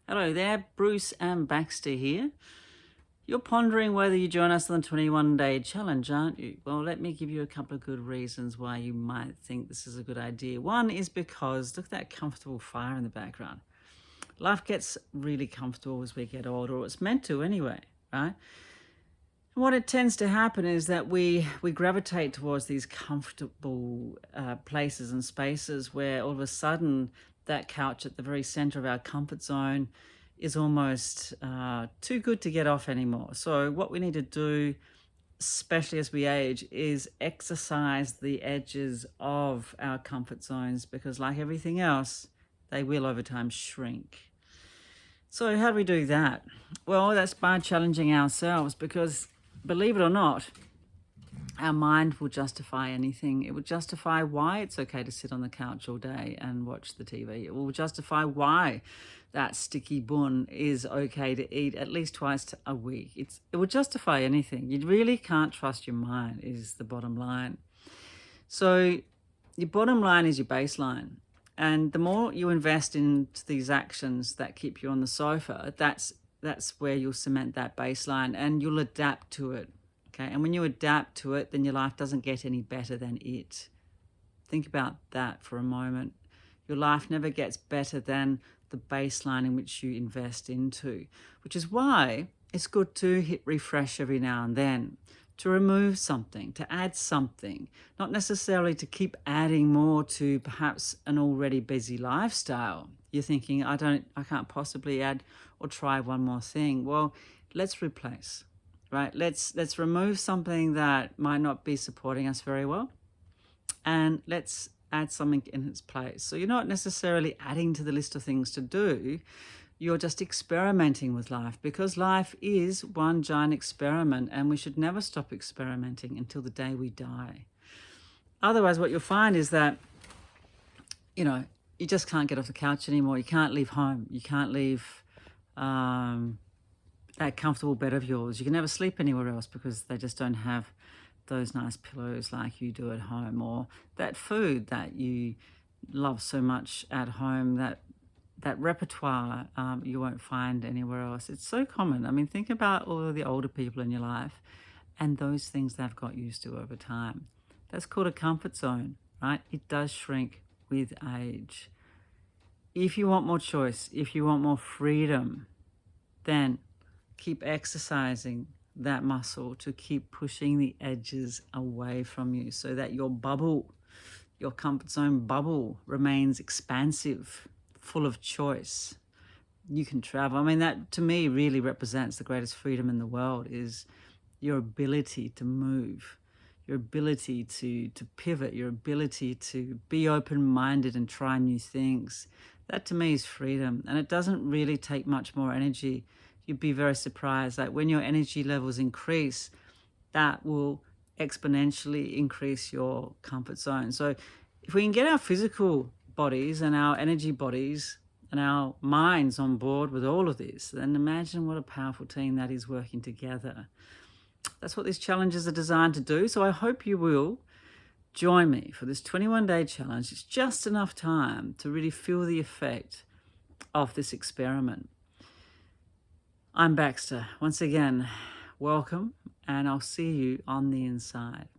Hello there, Bruce and Baxter here. You're pondering whether you join us on the 21-day challenge, aren't you? Well, let me give you a couple of good reasons why you might think this is a good idea. One is because, look at that comfortable fire in the background. Life gets really comfortable as we get older, or it's meant to anyway, right? And what it tends to happen is that we gravitate towards these comfortable places and spaces where all of a sudden that couch at the very center of our comfort zone is almost too good to get off anymore. So what we need to do, especially as we age, is exercise the edges of our comfort zones, because like everything else, they will over time shrink. So how do we do that? Well, that's by challenging ourselves, because believe it or not, our mind will justify anything. It will justify why it's okay to sit on the couch all day and watch the TV. It will justify why that sticky bun is okay to eat at least twice a week. It will justify anything. You really can't trust your mind, is the bottom line. So your bottom line is your baseline. And the more you invest into these actions that keep you on the sofa, that's where you'll cement that baseline and you'll adapt to it. Okay, and when you adapt to it, then your life doesn't get any better than it. Think about that for a moment. Your life never gets better than the baseline in which you invest into, which is why it's good to hit refresh every now and then, to remove something, to add something, not necessarily to keep adding more to perhaps an already busy lifestyle. You're thinking, I can't possibly add or try one more thing. Well, let's replace. Right, let's remove something that might not be supporting us very well, and let's add something in its place. So you're not necessarily adding to the list of things to do, you're just experimenting with life, because life is one giant experiment and we should never stop experimenting until the day we die. Otherwise, what you'll find is that, you just can't get off the couch anymore. You can't leave home. You can't leave that comfortable bed of yours. You can never sleep anywhere else because they just don't have those nice pillows like you do at home, or that food that you love so much at home, that repertoire you won't find anywhere else. It's so common. I mean, think about all of the older people in your life and those things they've got used to over time. That's called a comfort zone, right? It does shrink with age. If you want more choice, if you want more freedom, then keep exercising that muscle to keep pushing the edges away from you so that your bubble, your comfort zone bubble, remains expansive, full of choice. You can travel. I mean, that to me really represents the greatest freedom in the world, is your ability to move, your ability to pivot, your ability to be open-minded and try new things. That to me is freedom, and it doesn't really take much more energy. You'd be very surprised that when your energy levels increase, that will exponentially increase your comfort zone. So if we can get our physical bodies and our energy bodies and our minds on board with all of this, then imagine what a powerful team that is working together. That's what these challenges are designed to do. So I hope you will join me for this 21-day challenge. It's just enough time to really feel the effect of this experiment. I'm Baxter. Once again, welcome, and I'll see you on the inside.